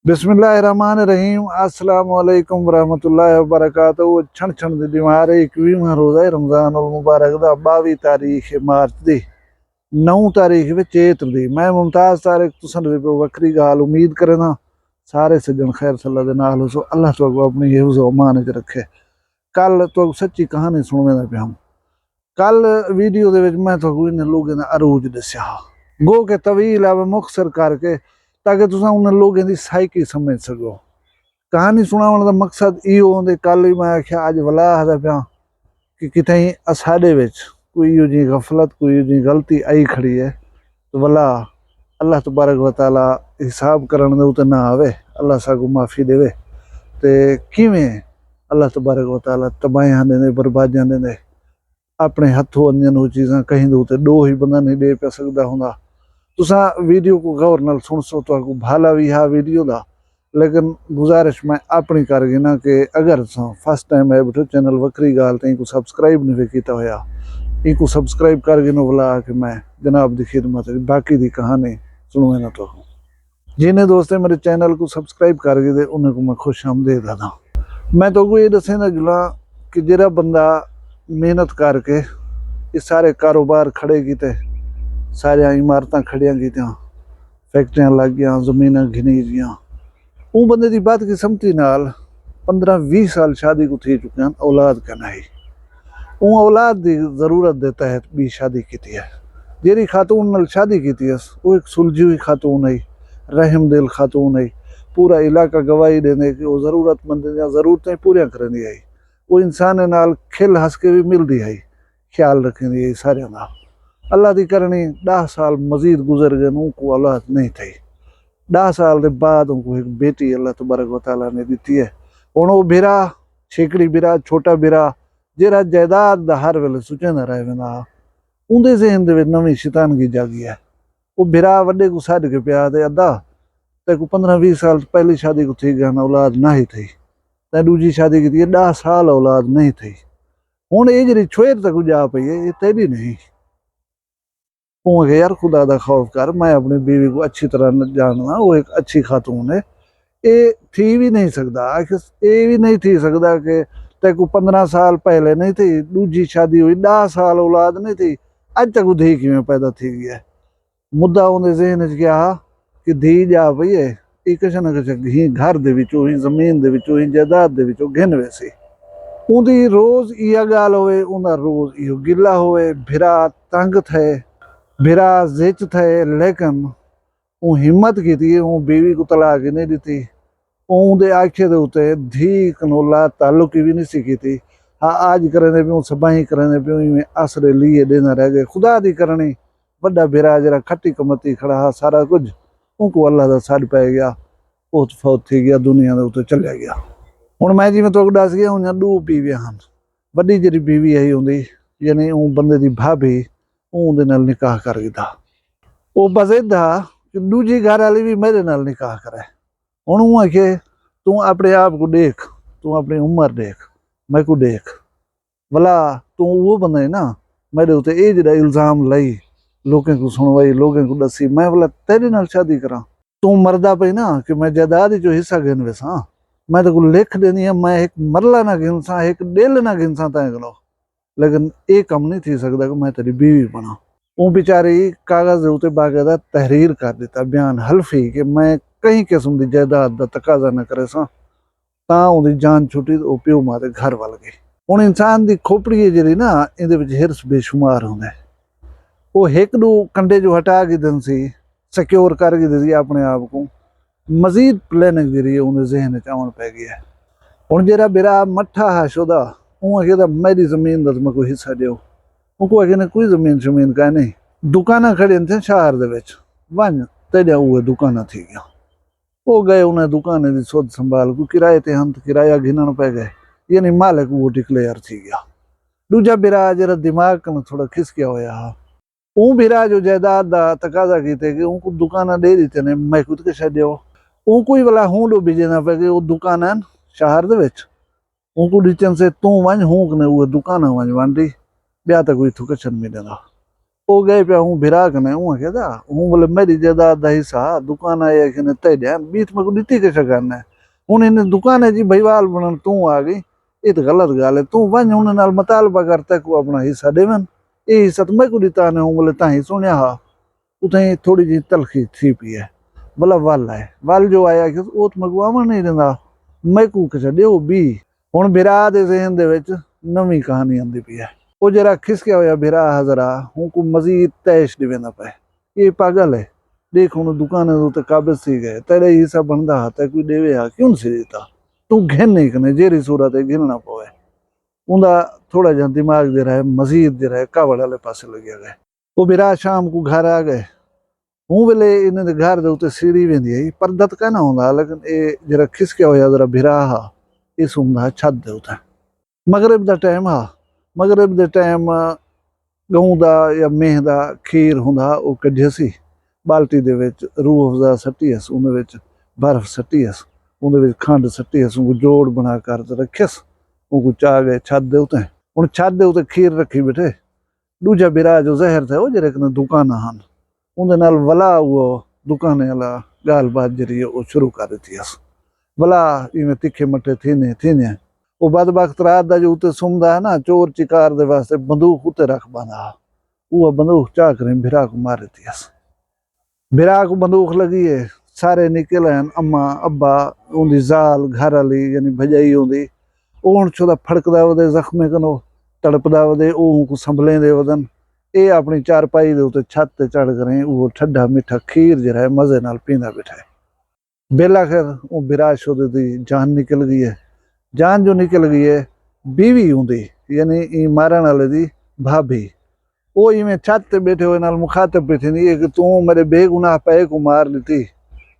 बिस्मिल्लाहिर्रहमानिर्रहीम अस्सलाम वालेकुम वरहमतुल्लाहि वबरकातुहू। छण छण दी दीवार 21वां रोज़ा है रमज़ान उल मुबारक दा 22 तारीख मार्च दी 9 तारीख विच चेत्र दी। मैं मुमताज़ तारिक तुसां दे वक्री गाल उम्मीद करना सारे सज्जन खैर सल्ला दे नाल हो। अल्लाह तुहानू अपनी हिफ्ज़ व अमान च रखे। कल तुहानू सच्ची कहानी सुणवेंदा पिया हूं। कल वीडियो दे विच मैं तुहानू इन्हां लोगों दा अरूज दस्या गो के तवील आ मुख्तसर करके ताकि तुसां उन्हां लोगों दी साइकी समझ सको। कहानी सुनाउण दा मकसद इहो होंदे। कल ही मैं आख्या अज वला आखदा पिया कि कितें साडे विच कोई इहो जी गफलत कोई इहो जी गलती आई खड़ी है तो वला अल्लाह तबारक व तआला हिसाब करन दे उते ना आवे, अल्लाह साकू माफ़ी देवे। ते किवें अल्लाह तबारक व तआला तबाहियां देंदे बर्बादियां देंदे अपने हथों अंजन वो चीज़ां कहीं दे उते डो ही बंदा नहीं दे पिया सकदा हुंदा। तुसां वीडियो को गौर नाल सुन सो तो भाला भी हा वीडियो दा, लेकिन गुजारिश मैं अपनी कर गिना कि अगर फर्स्ट टाइम आए बैठो चैनल वक्री गाल तो इनको सब्सक्राइब नहीं किया होया, इनको सब्सक्राइब कर गिनो बुला के मैं जनाब की खिदमत बाकी दी कहानी सुनवे ना। तो जिन्हें दोस्तें मेरे चैनल को सब्सक्राइब कर गए उन्हें को मैं खुश आमदेद आदा। मैं तो ये दसेंदा गिला कि जेड़ा बंदा मेहनत करके ये सारे कारोबार खड़े किते, सारिया इमारतां खड़ियां कीतियां, फैक्ट्रियां लग गया, जमीनां घिनी गईयां, वो बंदे की बात की समझी नाल 15-20 साल शादी को थी चुके हैं, औलाद का नहीं। वो औलाद की जरूरत के तहत भी शादी की है। जेरी खातून नाल शादी की वो एक सुलझी हुई खातून है, रहम दिल खातून है। पूरा इलाका गवाही देने कि वो जरूरतमंद जरूरतें पूरी करनी है। वो इंसान नाल खिल हस के भी मिलती है, ख्याल रखेंदी है सारे नाल। अल्लाह की करनी 10 साल मजीद गुजर गए, उनको औलाद नहीं थी। 10 साल के बाद उनको एक बेटी अल्लाह तबारक व तआला ने दी है। हुण वो बिरा छेकड़ी बिरा छोटा बिरा जेरा जायदाद दा हर वेले सुचेंदा रह वेंदा, उनके ज़हन दे विच नवीं शैतानगी जागी है। वो बिरा वड्डे को छड्ड के पिया ते अद्धा ते को 15-20 साल पहली शादी को थी गया, औलाद ना ही थी। ते दूजी शादी की 10 साल औलाद नहीं थी। हुण ये जी छुएर तक जा पई है, ये तेरी नहीं। यार खुदा दा खौफ कर, मैं अपनी बीवी को अच्छी तरह जानना, वो एक अच्छी खातून है। ये थी भी नहीं सकता, ये भी नहीं थी सकता कि तेको 15 साल पहले नहीं थी, दूजी शादी हुई 10 साल औलाद नहीं थी, अज तक धी किवें पैदा थी गई है। मुद्दा उनके जहन च क्या कि धी जा पई है, किसी ना किसी घर दे विचों ही जमीन दे विचों ही जायदाद दे विचों गिन वैसी। उनकी रोज इह गाल होवे, उनका रोज इहो गिला होवे, भिरा तंग थे, बिरा जिच थे, लेकिन वो हिम्मत की थी, वो बीवी को तलाक ही नहीं दी। उनके आखे दे उते धी कनोला ताल्लुक भी नहीं सीखी थी। हाँ आज करें पियो सबाही करें पियो, इवें आसरे लिए देना रह गए। खुदा दी करनी वड्डा बिरा जरा खट्टी कमती खड़ा हा, सारा कुछ उनको अल्लाह का सड़ पै गया, वो फौत थी गया, दुनिया के उत्ते चलिया गया। हुण मैं जिवें तुहानू दस गया, उन्हां 2 बीवियां हन। वड्डी जिहड़ी बीवी है उनकी यानी वो बंदे की भाभी उहदे नाल निकाह कर दिता। वो बजिद था कि दूजी घर वाली भी मेरे नाल निकाह करे। हुण वो आखे तू अपने आप को देख, तू अपनी उम्र देख, मैं को देख, भला तू वो बंदा है ना मेरे उत्ते ये जिहड़ा इल्जाम लाई, लोगों को सुनवाई, लोगों को दसी, मैं भला तेरे नाल शादी करा। तू मरदा पई ना कि मैं जायदाद जो हिस्सा गिन वैसा, मैं तो लिख देनी है, मैं एक मरला ना गिनसा, एक दिल ना गिनसा तैं कोलों, लेकिन ये कम नहीं थी सकता कि मैं तेरी बीवी बना। वो बेचारी कागज के उत्ते बाकायदा तहरीर कर दिता, बयान हल्फी कि मैं कहीं किस्म की जायदाद का तकाजा न करे सा, तां उहदी जान छुटी तो प्यो मां दे घर वल गई। हुण इंसान की खोपड़ी है जी ना, इहदे विच हिरस बेशुमार होंदा है। वो एक दो कंडे जो हटा के दिन सी सिक्योर कर के दी अपने आप को, मजीद प्लैनिंग जी उन्हें जहन च आउण पै गई है। हुण जेड़ा बिरा मट्ठा हा शुदा, वो कहता मेरी जमीन का मैं कोई हिस्सा दो। उनको अगे कोई जमीन शमीन का नहीं, दुकाना खड़ी थे शहर दे विच, वन तेजा वो दुकाना थी गया। वो गए उन्हें दुकाने की सुध संभाल को किराए ते हम किराया गिनन पै गए, यानी मालिक वो डिक्लेयर थी गया। दूजा बिरा जरा दिमाग न थोड़ा खिसकिया होया, वो बिरा जो जायदाद का तकाजा कीते कि उनको दुकाना दे दी ने, मैं खुद के छड्यो। उनको ही वाला हूँ डो बिजेना पे कि वो दुकाना शहर दे विच, उनको डिचन से तू वन हूँ ने वो दुकाना वन वंडी ब्याह तक कोई थुक छन मिलेगा। वो गए पे हूँ भिरा कने हूँ कहता हूँ बोले मेरी जायदाद दा हिस्सा दुकान आया कि तय ध्यान बीच में को नीति कैसे करना है हूँ इन्हें दुकान है जी भईवाल बनन तू आ गई ये तो गलत गल है तू वन उन्हें नाल मुतालबा करता को अपना हिस्सा देवन ये हिस्सा तो मैं को दिता ने हूँ बोले ताही सुनिया हा उतनी थोड़ी जी तलखी थी पी है बोला वल है वल जो आया कि वो तो मगवावा नहीं देंदा मैं को कैसे देओ बी हुण भिरा दे ज़हन दे विच नवीं कहानी आंदी पई है वो जरा खिसकिया होया भिरा हजरा हूँ को मजीद तैश दिवेंदा पे ये पागल है देख हुण दुकान तो काबिज थी गए तेरे हिस्सा बनदा हा ते कोई देवे हा क्यों से देता तू घिन नहीं कने जेरी सूरत है घिनना पवे उंदा थोड़ा जा दिमाग दे रहा है मजीद दे रहा है कावड़ वाले पासे लगिया गए वो भिरा शाम को घर आ गए हूँ वेले इन्हें दे घर दे उत्ते सीढ़ी वेंदी है पर्दा तो कहना होंदा लेकिन ये जरा खिसकिया होया जरा भिरा हा ये सुनदा छत दे उत्ते मगरिब दा टाइम हा मगरिब दे टाइम गऊं दा या मेह दा खीर हुंदा वो कढिया सी बाल्टी दे विच रूह अफ़ज़ा सट्टी अस उहदे विच बर्फ सट्टी अस उहदे विच खंड सट्टी अस उनको जोड़ बना कर ते रखियस उनको चा गए छत दे उत्ते हुण छत दे उत्ते खीर रखी बैठे दूजा भिरा जो ज़हर था वो जरे कने दुकाना हन उहदे नाल वला वो दुकाने वाला गाल बात जरी वो शुरू कर दी अस भला इवें तिखे मट्ठे थीने थीने वो बदबख्त रात दा जो उत्ते सुमदा है ना चोर चिकार दे वास्ते बंदूक उत्ते रख बांधा वो बंदूक चा करें भिरा को मार दी अस भिरा को बंदूक लगी है सारे निकल हैं अम्मा अब्बा उनकी जाल घर वाली यानी भजाई होंदी हुण छुदा फड़कदा वदे जख्मे कनो तड़पदा वदे को संभले दे वदन ये अपनी चारपाई दे उत्ते छत ते चढ़ करें वो ठंडा मीठा खीर जरा है मजे नाल पींदा बैठा है बेला खैर वो भिरा शोदे दी जान निकल गई है जान जो निकल गई है बीवी होंदी यानी ई मारण वाले दी भाभी वो इवें छत ते बैठे हुए नाल मुखातब पे थी कि तू मेरे बेगुनाह पे को मार ली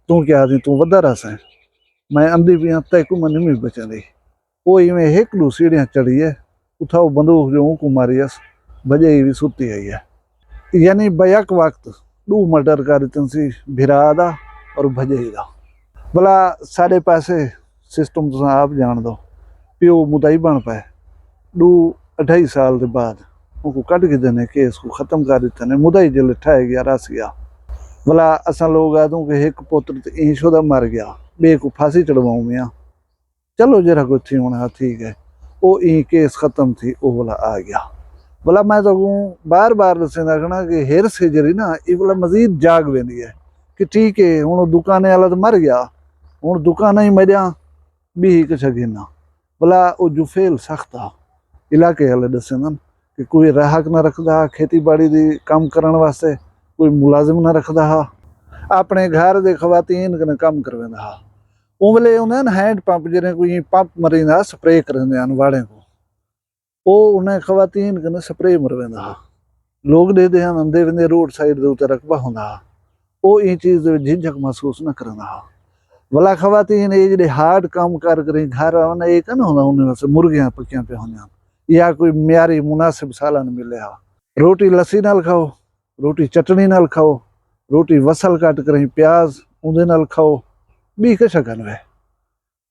तू क्या थी तू वधा रस है मैं अंधी पिया तय को मन नहीं बचंदी वो इवें हेकलू सीढ़ियां चढ़ी है उठाओ बंदूक जो को मारियस भजाई भी सुती आई है यानी बैक वक्त दू मर्डर कर सी भिरा दा और भजाई दा भला साढ़े पासे सिस्टम तुम आप जान दो प्यो मुदाई बन पाए दू 2.5 साल के बाद उनको कट के देने केस को खत्म कर दिते ने मुदाई जल ठाए गया रस गया भला असा लोग आदू के एक पुत्र ईशोदा मर गया बे को फांसी चढ़वाऊ में चलो जरा कुछ थी होना ठीक है वो ई केस खत्म थी वो भला आ गया भला मैं तो बार बार दसेंदा रखना कि हेर से जरी ना ये भला मजीद जाग वेंदी है कि ठीक है हूँ दुकाने वाला तो मर गया हूँ दुकान ही मरिया भी कुछ गिना भला वो जो फेल सख्त आ इलाके वाले दसेंदा कि कोई राहक ना रखदा खेती बाड़ी दी काम करने वास्ते कोई मुलाजिम ना रखदा हा अपने घर दे खवातीन कने काम करवेंदा हा उमले उन्हें हैंड पंप जिन्हें कोई पंप मरींदा स्प्रे करंदे आन वाड़े को वो उन्हें खवातीन कने स्प्रे मरवेंदा हा लोग दे दे अंदे वेंदे रोड साइड दे उते रकबा हुंदा हा वो ई चीज दे झिझक महसूस ना करंदा हा भला खवातीन ये जेडे हार्ड काम कर करें घर आना एक ना हुंदा उन्हें वास्ते मुर्गियां पक्कियां पे होंदियां या कोई म्यारी मुनासिब सालन मिले हा रोटी लस्सी नाल खाओ रोटी चटनी नाल खाओ रोटी वसल कट करें प्याज उहदे नाल खाओ भी किश करवे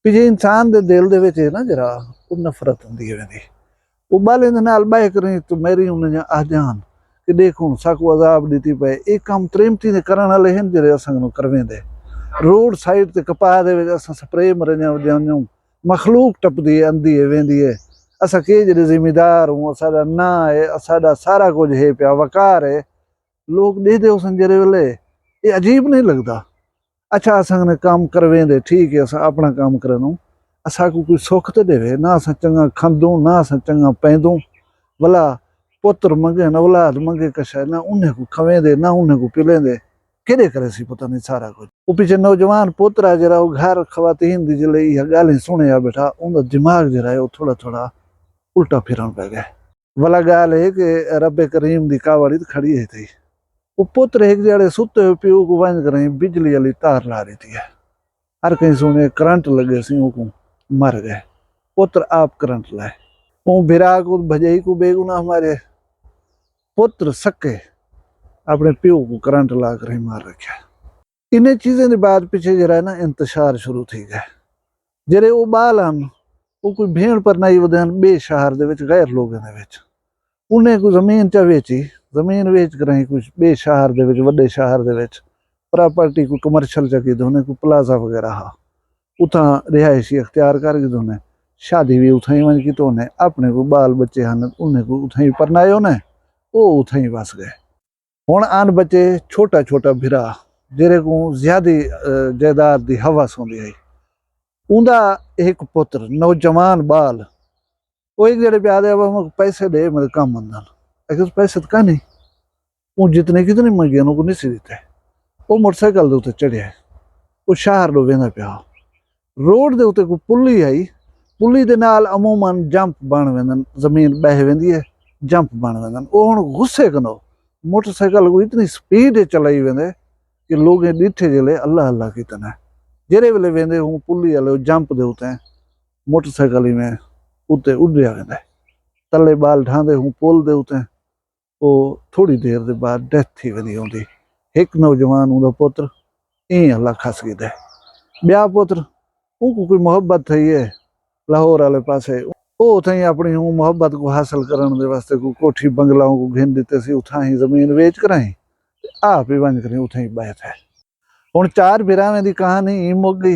जे इंसान दे दिल दे विच ना जरा वो नफरत हुंदी है वेंदी वो बाले दे नाल बाय करें तो मेरी उन्हें आ जान कि देख हुण साकू अजाब दीती पे एक काम त्रेमती दे करन वाले हैं जेरे असां नु करवेंदे रोड साइड ते कपा दे विच असां स्प्रे मरने वजन मखलूक टपदी अंधी वेंदी है असा के जेरे जिम्मेदार हूँ असाडा ना है असाडा सारा कुछ है पिया वकार है लोग दे दे उसन जेरे वेले ये अजीब नहीं लगता अच्छा असां ने काम करवेंदे ठीक है असां अपना काम करनू असां को कोई सुख तो देवे ना असां चंगा खांदू ना असां चंगा पैंदू भला पुत्र मंगे ना औलाद मंगे कशा ना उन्हें को खवेंदे ना उन्हें को पिलेंदे केड़े करे सी पता नहीं सारा कुछ वो पीछे नौजवान पुत्र आ जरा वो घर खवातीन दी जले यह गालें सुने आ बैठा उनका दिमाग जरा है वो थोड़ा थोड़ा उल्टा फिरन पे गए भला गाल है कि रब्बे करीम दी कावड़ी खड़ी है थी वो पुत्र एक जड़े सुते हुए प्यो को बंद करें बिजली वाली तार ला रही थी हर कहीं सुने करंट लगे सी को मर गए पुत्र आप करंट लाए वो भिरा को भजई को बेगुना हमारे पुत्र सके अपने प्यो को करंट ला कर ही मार रखा इन्हें चीजें के बाद पीछे जरा ना इंतशार शुरू थी गए जरे वो बाल आन वो कोई भेड़ पर नहीं वधन बे शहर दे विच गैर लोगों दे विच उन्हें को जमीन चा वेची ਜ਼ਮੀਨ ਵੇਚ ਕੇ ਰਹੀ ਕੁਛ ਬੇ ਸ਼ਹਿਰ ਦੇ ਵਿੱਚ ਵੱਡੇ ਸ਼ਹਿਰ ਦੇ ਵਿੱਚ प्रॉपर्टी को कमर्शियल चकी दोने को प्लाजा वगैरह हा उथा रिहायशी अख्तियार कर के दोने शादी भी उथा ही मन की तो ने अपने को बाल बच्चे हन उन्हें को उथा ही परनायो ने वो उथा ही बस गए। हुण आन बच्चे छोटा छोटा भिरा जेरे को ज्यादा जायदाद दी हवस होंदी है उनदा एक पुत्र नौजवान बाल वो एक जेड़े प्यादे अब हम पैसे दे मेरे काम मंदन अगर पैसे तो का नहीं वो जितने कितने मंगे उनको नहीं सी देते ਉਹ ਮੋਟਰਸਾਈਕਲ ਦੇ ਉੱਤੇ ਚੜਿਆ ਉਹ ਸ਼ਹਿਰ ਨੂੰ ਵੇਂਦਾ ਪਿਆ ਰੋਡ ਦੇ ਉੱਤੇ ਕੋਈ ਪੁੱਲੀ ਆਈ ਪੁੱਲੀ ਦੇ ਨਾਲ ਅਮੂਮਨ ਜੰਪ ਬਣ ਵੰਦਨ ਜ਼ਮੀਨ ਬਹਿ ਵੰਦੀ ਹੈ ਜੰਪ ਬਣ ਵੰਦਨ ਉਹ ਹੁਣ ਗੁੱਸੇ ਕਨੋ ਮੋਟਰਸਾਈਕਲ को इतनी स्पीड चलाई वेंदे कि लोग डिठे जिले अल्लाह अल्लाह की तना जेरे वेले वेंदे हूँ पुली वाले जंप दे उते मोटरसाइकिल में उते उड़िया वेंदा तले बाल ढांदे हूँ पुल दे उते वो थोड़ी देर दे बाद डेथ थी वेंदी होंदी एक नौजवान उनका पुत्र ईं अल्लाह खस गया ब्या पुत्र उनको कोई मोहब्बत थी है लाहौर वाले पासे वो उथे अपनी मोहब्बत को हासिल करने दे वास्ते को कोठी बंगलाओं को घेन देते सी उथा ही जमीन वेच कर आप ही बन करें उथे ही बैठ है हुण चार भिरावां दी कहानी ही मुक गई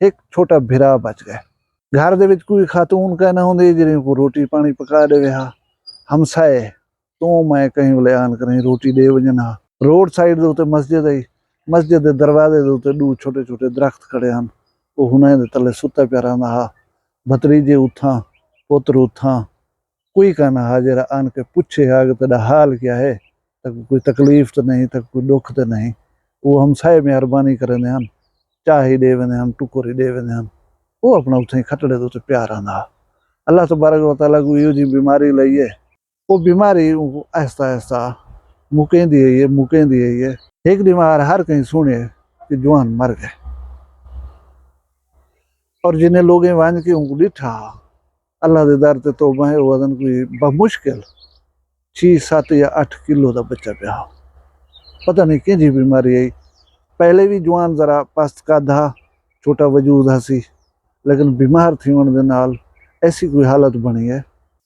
एक छोटा भिरा बच गया घर दे विच कोई खातून कहना होंदी जिहड़ी को रोटी पानी पका देवे हा हमसाए तो मैं कहीं वले आन करें रोटी दे वजना रोड साइड ਦੇ ਉੱਤੇ ਮਸਜਿਦ ਹੈ ਮਸਜਿਦ ਦੇ ਦਰਵਾਜ਼ੇ ਦੇ ਉੱਤੇ ਦੋ ਛੋਟੇ ਛੋਟੇ ਦਰਖਤ ਖੜੇ ਹਨ ਉਹ ਹੁਣੇ ਦੇ ਥੱਲੇ ਸੁੱਤਾ ਪਿਆ ਰਹਿੰਦਾ ਹਾ ਭਤਰੀਜੇ ਉਠਾਂ ਪੁੱਤਰ ਉਠਾਂ कोई कहना हाजिर आन के पूछे हा कि तेरा हाल क्या है तक कोई तकलीफ तो नहीं तक कोई दुख तो नहीं वो हम साहे मेहरबानी करेंदे हैं चाह ही दे वेंदे हैं टुकर ही दे वेंदे हैं वो अपना उथे खटड़े दे उत्ते प्यार आंदा अल्लाह तबारक व तआला को इहो जी बीमारी लई है वो बीमारी आहिस्ता आहिस्ता मुकेंदी है एक बीमार हर कहीं सुने कि जवान मर गए और जिन्हें लोग वांझ के उनको डिठा अल्लाह दे दर ते तौबा है वजन कोई बमुश्किल 6-7 या 8 किलो का बच्चा पिया पता नहीं कि बीमारी आई पहले भी जवान जरा पस्त काधा छोटा वजूद हसी लेकिन बीमार थी होने दे नाल ऐसी कोई हालत बनी है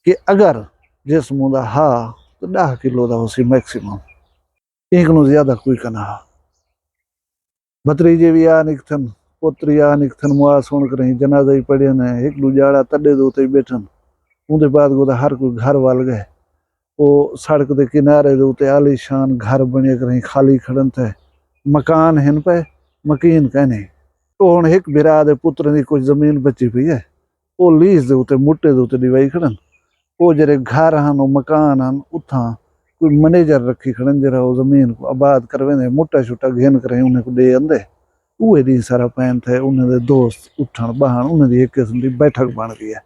कि अगर जिस्म दा हा तो 10 किलो का हो मैक्सीमम एक नु ज्यादा कोई कना भतरीजे भी आ निकथन पोतरी आ निकथन मुआ सुन कर जनाजा ही पड़े ने एक दूजाड़ा तड़े दो ते बैठन उनके बाद को हर कोई घर वाल गए वो सड़क के किनारे दे उते आलीशान घर बने कर खाली खड़न थे मकान हैं पे मकीन कहने तो हुण एक बिरा दे पुत्र की कुछ जमीन बची पई है वो लीज दे उते मुट्टे दे उते दिवाई खड़न वो जरे घर हैं मकान हैं उथा कोई मैनेजर रखी खड़न जरा वो जमीन को आबाद करवे मुट्टा छुट्टा घेन कर उन्हें को दे आंदे उहे दी सारा पैन थे उन्हें दे दोस्त उठन बहन उन्हें दी एक किस्म की बैठक बन गई है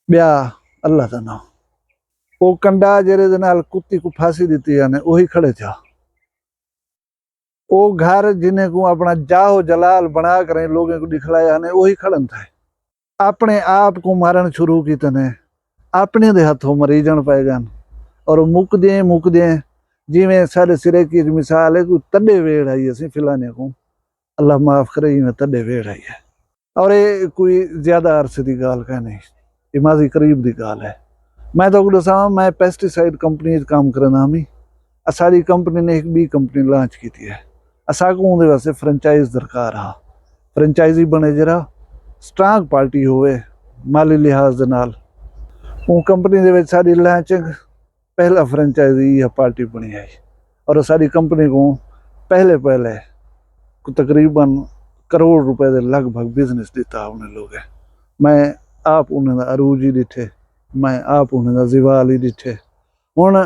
ब्या अल्लाह दा नाम वो कंडा जेरे दे नाल कुत्ती को फांसी दी ने वही खड़े थे वो घर जिन्हें को अपना जाहो जलाल बना कर लोगों को दिखलाया ने वही खड़न थे अपने आप को मारन शुरू की तने अपने दे हथों मरीजन पै गए और मुकदे जिमें सारे सिरे की मिसाल है कोई तड़े वेड़ आई असी फिलाने को अल्लाह माफ करे में तड़े वेड़ आई है और ये कोई ज्यादा अरसे की गाल का नहीं ये माजी करीब की गाल है मैं तो दसा मैं पेस्टिसाइड कंपनी काम करना मी असारी कंपनी ने एक बी कंपनी लॉन्च की है असा को उहदे वास्ते फ्रेंचाइज दरकार हा फ्रेंचाइजी बने जरा स्ट्रांग पार्टी होवे माली लिहाज दे नाल वो कंपनी दे विच साडी लॉन्चिंग पहला फ्रेंचाइजी या पार्टी बनी है और सारी कंपनी को पहले तकरीबन करोड़ रुपए के लगभग बिजनेस दिता उन्हें लोग मैं आप उन्हें अरूज ही दिठे मैं आप उन्हें जिवाल ही दिठे हुण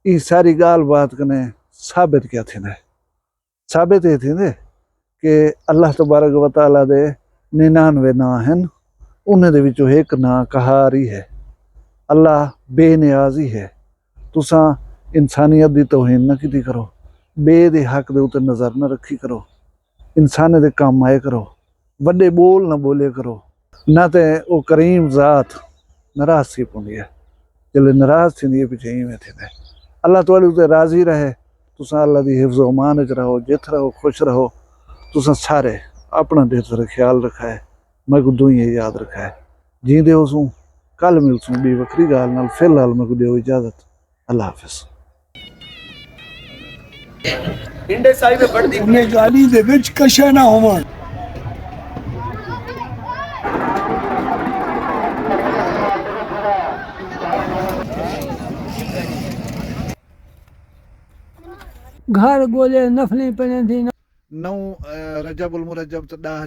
ये सारी गाल बात कने साबित क्या थी साबित ये थी कि अल्लाह तबारक व तआला दे 99 ना हैं उन्हें दे विचों एक ना कहारी है अल्लाह बेनियाजी है तुसा इंसानियत की तौहीन न की करो बे दे हक दे उते नज़र न रखी करो इंसाने दे काम आए करो वड्डे बोल न बोले करो ना ते वो करीम ज़ात नाराज सी पौंदी है जिले नाराज थी पिछे इवें थींदे अल्लाह तुहाडे उते राज़ी रहे तुसां अल्लाह दी हिफ्ज़ व अमान च रहो जिथ रहो खुश रहो तुसां सारे अपना ढेर ख्याल रखा है मैं को दुई याद रखा है जींदे हो सूं कल मिलसूं बी वखरी गाल नाल फिलहाल मैं को दियो इजाज़त अल्लाह हाफिज़। ਇੰਡੇ ਸਾਈ ਵਿੱਚ ਵੱਢਦੀ ਉਹਨੇ ਗਾਲੀ ਦੇ ਵਿੱਚ ਕਸ਼ਾ ਨਾ ਹੋਵਣ। घर गोले नफली पने थी नौ रजबुल मुरजब त 10